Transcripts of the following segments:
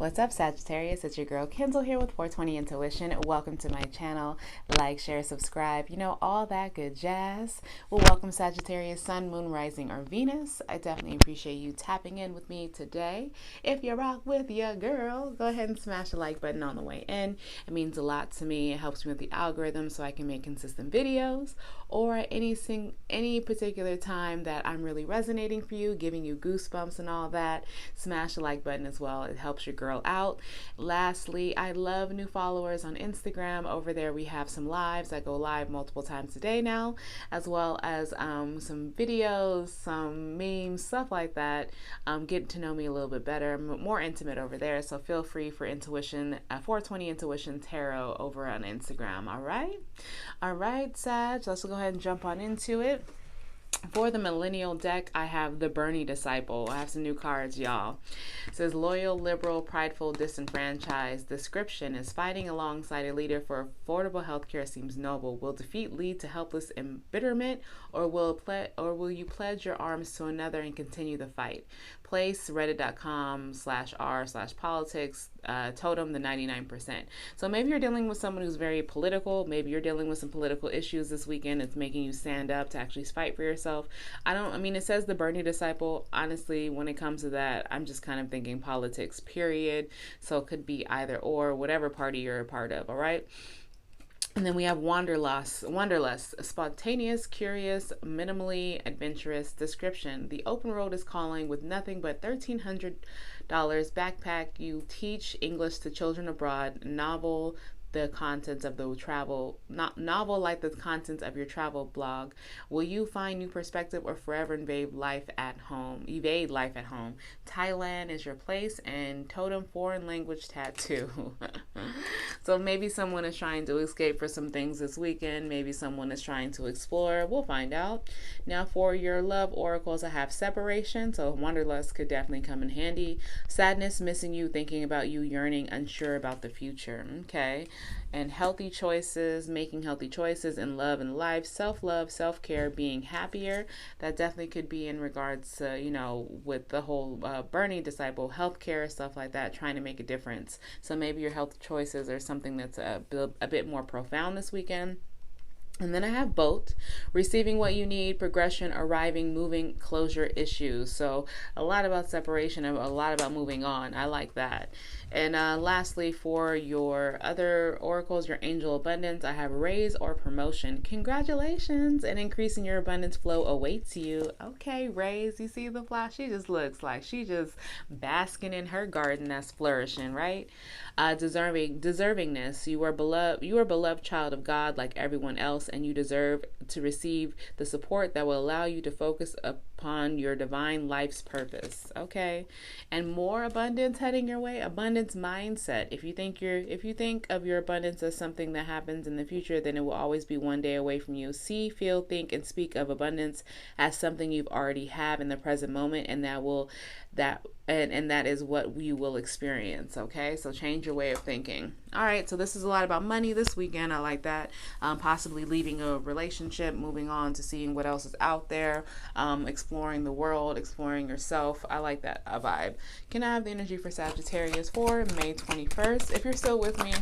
What's up, Sagittarius? It's your girl Kendall here with 420 Intuition. Welcome to my channel. Like, share, subscribe, all that good jazz. Well, welcome Sagittarius, Sun, Moon, Rising, or Venus. I definitely appreciate you tapping in with me today. If you rock with your girl, go ahead and smash the like button on the way in. It means a lot to me. It helps me with the algorithm so I can make consistent videos, or at any particular time that I'm really resonating for you, giving you goosebumps and all that. Smash the like button as well. It helps your girl out. Lastly, I love new followers on Instagram. Over there we have some lives. I go live multiple times a day now, as well as some videos, some memes, stuff like that. Getting to know me a little bit better, more intimate over there. So feel free for intuition, 420 Intuition Tarot over on Instagram. All right, Sag, let's go ahead and jump on into it. For the millennial deck, I have the Bernie Disciple. I have some new cards, y'all. It says loyal, liberal, prideful, disenfranchised. Description is fighting alongside a leader for affordable healthcare seems noble. Will defeat lead to helpless embitterment, or will you pledge your arms to another and continue the fight? Place reddit.com/r/politics, totem the 99%. So maybe you're dealing with someone who's very political. Maybe you're dealing with some political issues this weekend. It's making you stand up to actually fight for yourself. It says the Bernie Disciple. Honestly, when it comes to that, I'm just kind of thinking politics, period. So it could be either or, whatever party you're a part of, all right? And then we have Wanderlust, spontaneous, curious, minimally adventurous. Description: the open road is calling with nothing but $1,300 backpack. You teach English to children abroad. Novel the contents of the travel, novel like the contents of your travel blog. Will you find new perspective or forever evade life at home? Thailand is your place, and totem foreign language tattoo. So maybe someone is trying to escape for some things this weekend. Maybe someone is trying to explore. We'll find out. Now for your love oracles, I have separation. So wanderlust could definitely come in handy. Sadness, missing you, thinking about you, yearning, unsure about the future. Okay. And healthy choices, making healthy choices in love and life, self-love, self-care, being happier. That definitely could be in regards to, with the whole Bernie Disciple, healthcare, stuff like that, trying to make a difference. So maybe your health choices are something that's a bit more profound this weekend. And then I have both, receiving what you need, progression, arriving, moving, closure, issues. So a lot about separation and a lot about moving on. I like that. And lastly, for your other oracles, your angel abundance, I have raise or promotion. Congratulations, and increasing your abundance flow awaits you. Okay, raise, you see the flash? She just looks like she just basking in her garden that's flourishing, right? Deservingness, you are beloved child of God like everyone else, and you deserve to receive the support that will allow you to focus upon your divine life's purpose. Okay, and more abundance heading your way. Abundance mindset. If you think of your abundance as something that happens in the future, then it will always be one day away from you. See, feel, think, and speak of abundance as something you've already have in the present moment, and that is what you will experience. Okay, so change your way of thinking. All right, so this is a lot about money this weekend. I like that. Possibly leaving a relationship, moving on to seeing what else is out there, exploring the world, exploring yourself. I like that vibe. Can I have the energy for Sagittarius for May 21st? If you're still with me,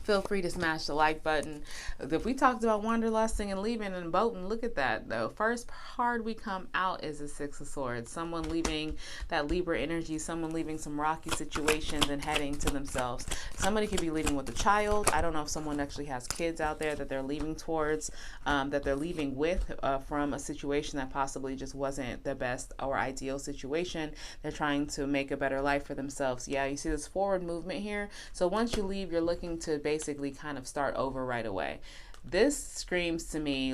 feel free to smash the like button. If we talked about wanderlusting and leaving and boating, look at that. The first card we come out is the Six of Swords. Someone leaving that Libra energy, someone leaving some rocky situations and heading to themselves. Somebody could be leaving with a child. I don't know if someone actually has kids out there that they're leaving towards, that they're leaving with from a situation that possibly just wasn't the best or ideal situation. They're trying to make a better life for themselves. Yeah, you see this forward movement here. So once you leave, you're looking to basically kind of start over right away. This screams to me,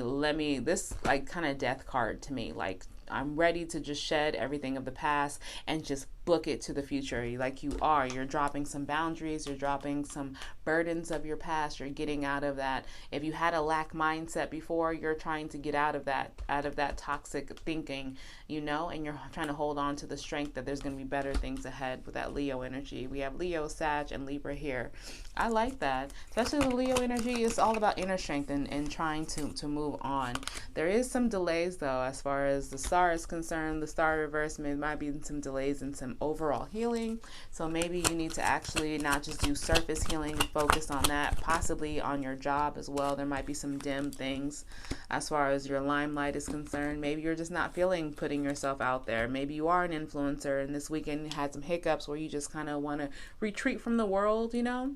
this like kind of death card to me. Like, I'm ready to just shed everything of the past and just book it to the future. You're dropping some boundaries, you're dropping some burdens of your past, you're getting out of that. If you had a lack mindset before, you're trying to get out of that toxic thinking, and you're trying to hold on to the strength that there's going to be better things ahead with that Leo energy. We have Leo, Sag, and Libra here. I like that. Especially the Leo energy, it's all about inner strength and trying to move on. There is some delays though, as far as the star is concerned. The star reverse might be some delays in some overall healing. So maybe you need to actually not just do surface healing, focus on that, possibly on your job as well. There might be some dim things as far as your limelight is concerned. Maybe you're just not feeling putting yourself out there. Maybe you are an influencer and this weekend had some hiccups where you just kind of want to retreat from the world, you know?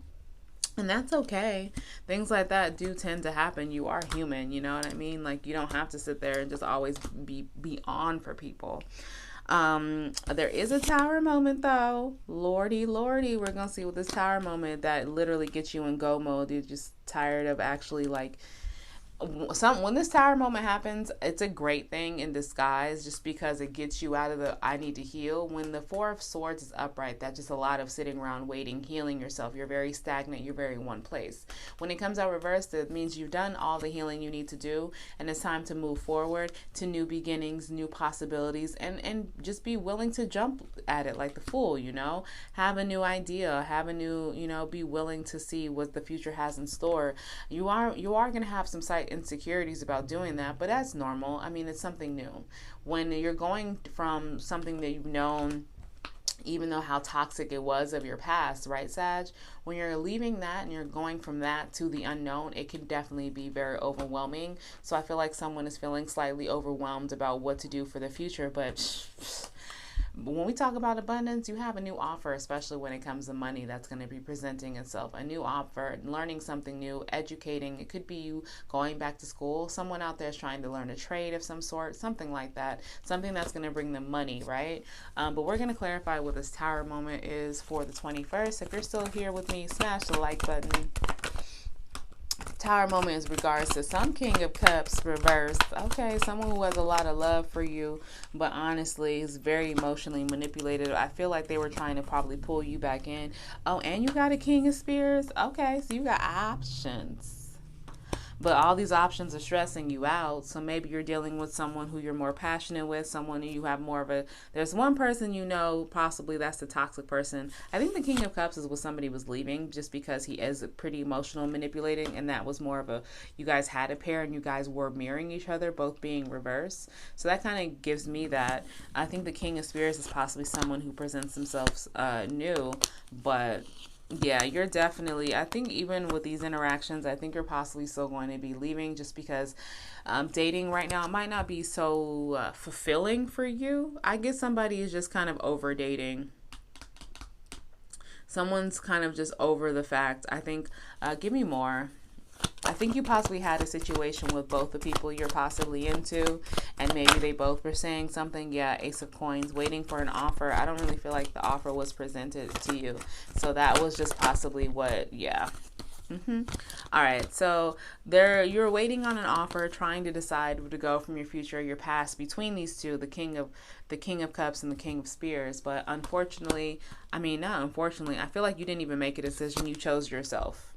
And that's okay. Things like that do tend to happen. You are human, you know what I mean? Like, you don't have to sit there and just always be on for people. There is a tower moment though. Lordy, we're gonna see with this tower moment that literally gets you in go mode. You're just tired of actually like when this tower moment happens, it's a great thing in disguise just because it gets you out of the I need to heal. When the Four of Swords is upright, that's just a lot of sitting around waiting, healing yourself. You're very stagnant. You're very in one place. When it comes out reversed, it means you've done all the healing you need to do, and it's time to move forward to new beginnings, new possibilities, and just be willing to jump at it like the Fool, you know? Have a new idea, have a new, you know, be willing to see what the future has in store. You are going to have some insecurities about doing that, but that's normal. I mean, it's something new. When you're going from something that you've known, even though how toxic it was of your past, right, Sag? When you're leaving that and you're going from that to the unknown, it can definitely be very overwhelming. So I feel like someone is feeling slightly overwhelmed about what to do for the future, but when we talk about abundance, you have a new offer, especially when it comes to money that's going to be presenting itself. A new offer, learning something new, educating. It could be you going back to school. Someone out there is trying to learn a trade of some sort, something like that. Something that's going to bring them money, right? But we're going to clarify what this tower moment is for the 21st. If you're still here with me, smash the like button. Tower moment is regards to some King of Cups reversed. Okay, someone who has a lot of love for you, but honestly is very emotionally manipulated. I feel like they were trying to probably pull you back in. Oh, and you got a King of Spears. Okay, so you got options. But all these options are stressing you out. So maybe you're dealing with someone who you're more passionate with, someone who you have more of a, there's one person you know, possibly that's the toxic person. I think the King of Cups is what somebody was leaving just because he is pretty emotional manipulating. And that was more of a, you guys had a pair and you guys were mirroring each other, both being reversed. So that kind of gives me that. I think the King of Spears is possibly someone who presents themselves new, but yeah, you're definitely, I think even with these interactions, I think you're possibly still going to be leaving just because dating right now might not be so fulfilling for you. I guess somebody is just kind of over dating. Someone's kind of just over the fact. I think, give me more. I think you possibly had a situation with both the people you're possibly into, and maybe they both were saying something. Yeah, Ace of Coins, waiting for an offer. I don't really feel like the offer was presented to you. So that was just possibly what, yeah. All right, so you're waiting on an offer, trying to decide where to go from your future, your past, between these two, the King of Cups and the King of Spears. But unfortunately, I mean, not unfortunately, I feel like you didn't even make a decision. You chose yourself.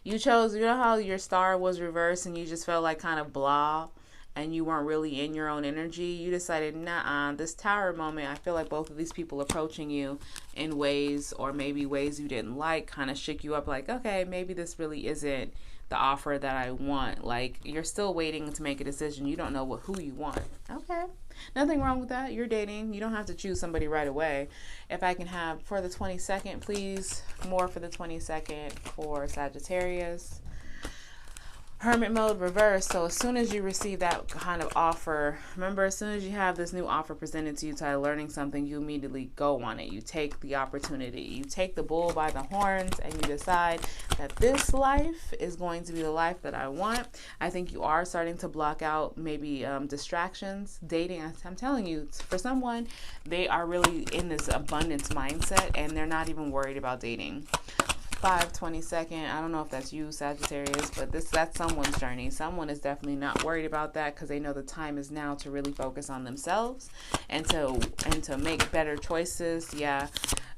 You chose, you know how your star was reversed and you just felt like kind of blah and you weren't really in your own energy. You decided, nah, this tower moment, I feel like both of these people approaching you in ways, or maybe ways you didn't like, kind of shook you up like, okay, maybe this really isn't the offer that I want. Like, you're still waiting to make a decision. You don't know who you want. Okay. Nothing wrong with that. You're dating. You don't have to choose somebody right away. If I can have for the 22nd, please, more for the 22nd for Sagittarius. Hermit mode reverse. So as soon as you receive that kind of offer, remember, as soon as you have this new offer presented to you, to learning something, you immediately go on it. You take the opportunity. You take the bull by the horns and you decide that this life is going to be the life that I want. I think you are starting to block out maybe distractions. Dating, I'm telling you, for someone, they are really in this abundance mindset and they're not even worried about dating. 5/22. I don't know if that's you, Sagittarius, but that's someone's journey. Someone is definitely not worried about that because they know the time is now to really focus on themselves and to make better choices. Yeah.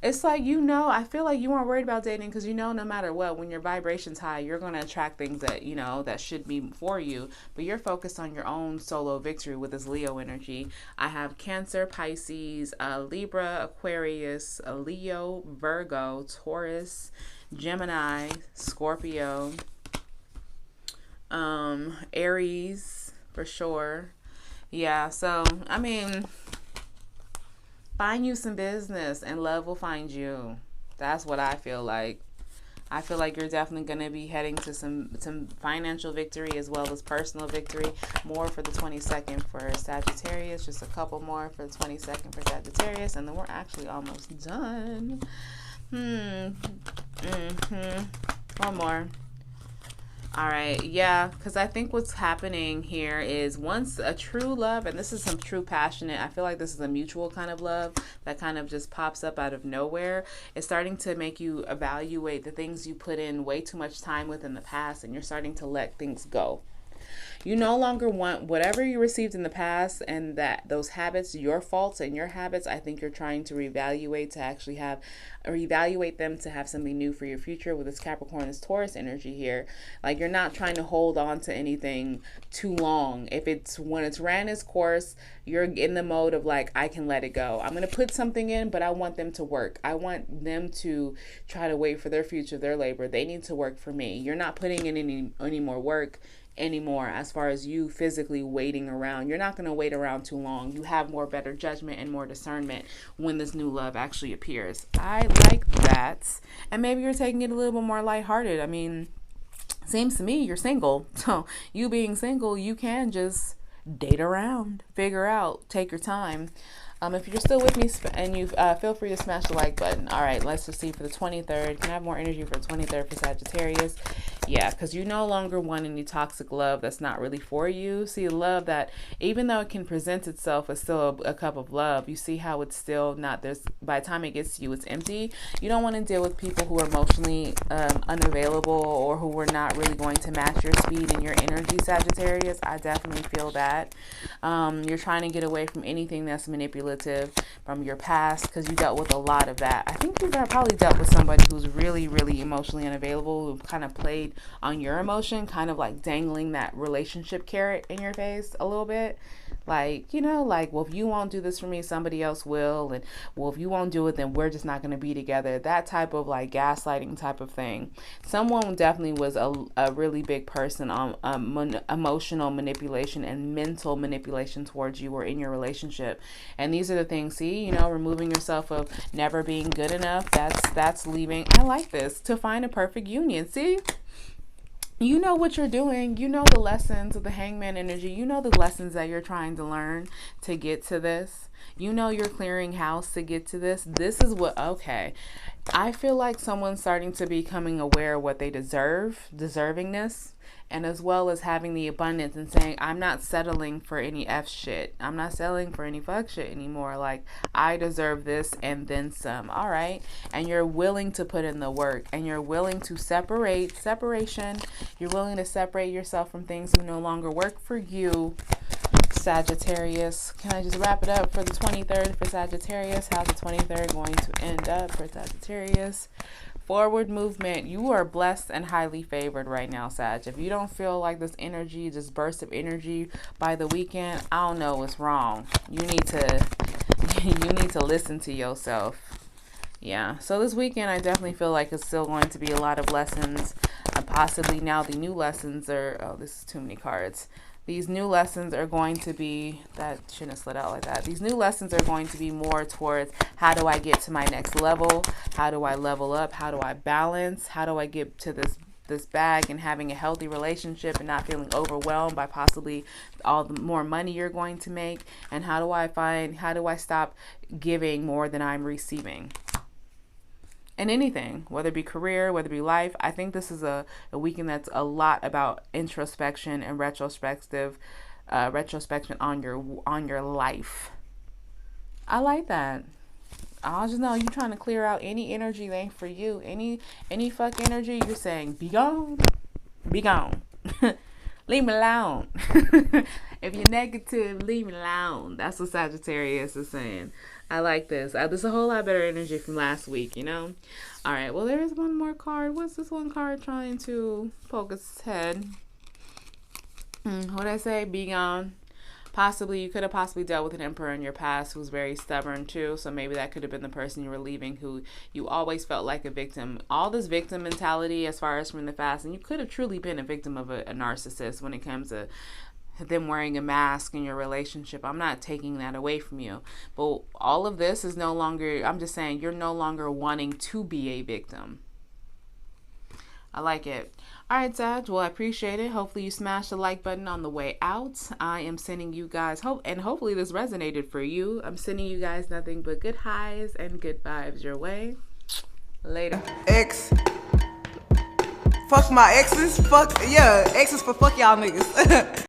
It's like, you know, I feel like you weren't worried about dating because, you know, no matter what, when your vibration's high, you're going to attract things that, you know, that should be for you. But you're focused on your own solo victory with this Leo energy. I have Cancer, Pisces, Libra, Aquarius, Leo, Virgo, Taurus, Gemini, Scorpio, Aries, for sure. Yeah, so, I mean, Find you some business and love will find you. That's what I feel like. I feel like you're definitely going to be heading to some financial victory as well as personal victory. More for the 22nd for Sagittarius. Just a couple more for the 22nd for Sagittarius. And then we're actually almost done. One more. All right, yeah, because I think what's happening here is once a true love, and this is some true passionate, I feel like this is a mutual kind of love that kind of just pops up out of nowhere. It's starting to make you evaluate the things you put in way too much time with in the past, and you're starting to let things go. You no longer want whatever you received in the past, and that those habits, your faults and your habits, I think you're trying to reevaluate to actually have, or evaluate them to have something new for your future with this Capricorn, this Taurus energy here. Like you're not trying to hold on to anything too long. When it's ran its course, you're in the mode of like, I can let it go. I'm going to put something in, but I want them to work. I want them to try to wait for their future, their labor. They need to work for me. You're not putting in any more work anymore as far as you physically waiting around. You're not going to wait around too long. You have more better judgment and more discernment when this new love actually appears. I like that. And maybe you're taking it a little bit more lighthearted. I mean, seems to me you're single. So you being single, you can just date around, figure out, take your time. If you're still with me and you feel free to smash the like button. All right, let's just see for the 23rd. Can I have more energy for the 23rd for Sagittarius? Yeah, because you no longer want any toxic love that's not really for you. See, love that, even though it can present itself as still a cup of love, you see how it's still not, by the time it gets to you, it's empty. You don't want to deal with people who are emotionally unavailable or who are not really going to match your speed and your energy, Sagittarius. I definitely feel that. You're trying to get away from anything that's manipulative from your past because you dealt with a lot of that. I think you've probably dealt with somebody who's really, really emotionally unavailable, who kind of played on your emotion, kind of like dangling that relationship carrot in your face a little bit. Like, you know, like, well, if you won't do this for me, somebody else will. And, well, if you won't do it, then we're just not going to be together. That type of like gaslighting type of thing. Someone definitely was a really big person on emotional manipulation and mental manipulation towards you or in your relationship. And these are the things, see, you know, removing yourself of never being good enough. That's leaving. I like this, to find a perfect union. See? You know what you're doing. You know the lessons of the Hangman energy. You know the lessons that you're trying to learn to get to this. You know you're clearing house to get to this. This is what, okay. I feel like someone's starting to becoming aware of what they deserve, deservingness, and as well as having the abundance and saying, I'm not settling for any F shit. I'm not settling for any fuck shit anymore. Like, I deserve this and then some. All right. And you're willing to put in the work, and you're willing to separation. You're willing to separate yourself from things who no longer work for you, Sagittarius. Can I just wrap it up for the 23rd for Sagittarius? How's the 23rd going to end up for Sagittarius? Forward movement. You are blessed and highly favored right now, Sag. If you don't feel like this energy, this burst of energy by the weekend, I don't know what's wrong. You need to listen to yourself. Yeah. So this weekend, I definitely feel like it's still going to be a lot of lessons. Possibly now the new lessons are, oh, this is too many cards. These new lessons are going to be, that shouldn't have slid out like that. These new lessons are going to be more towards, how do I get to my next level? How do I level up? How do I balance? How do I get to this bag and having a healthy relationship and not feeling overwhelmed by possibly all the more money you're going to make? And how do I stop giving more than I'm receiving? And anything, whether it be career, whether it be life. I think this is a weekend that's a lot about introspection and retrospection on your life. I like that. I just know you're trying to clear out any energy that ain't for you. Any fuck energy, you're saying, be gone. Be gone. Leave me alone. If you're negative, leave me alone. That's what Sagittarius is saying. I like this. There's a whole lot better energy from last week, you know? All right, well, there is one more card. What's this one card trying to poke its head? What'd I say? Be gone. You could have possibly dealt with an emperor in your past who's very stubborn too. So maybe that could have been the person you were leaving, who you always felt like a victim. All this victim mentality as far as from the past. And you could have truly been a victim of a narcissist when it comes to them wearing a mask in your relationship. I'm not taking that away from you. But all of this is no longer, I'm just saying, you're no longer wanting to be a victim. I like it. All right, Sag. Well, I appreciate it. Hopefully you smash the like button on the way out. I am sending you guys hopefully this resonated for you. I'm sending you guys nothing but good highs and good vibes your way. Later. Fuck my exes. Exes for fuck y'all niggas.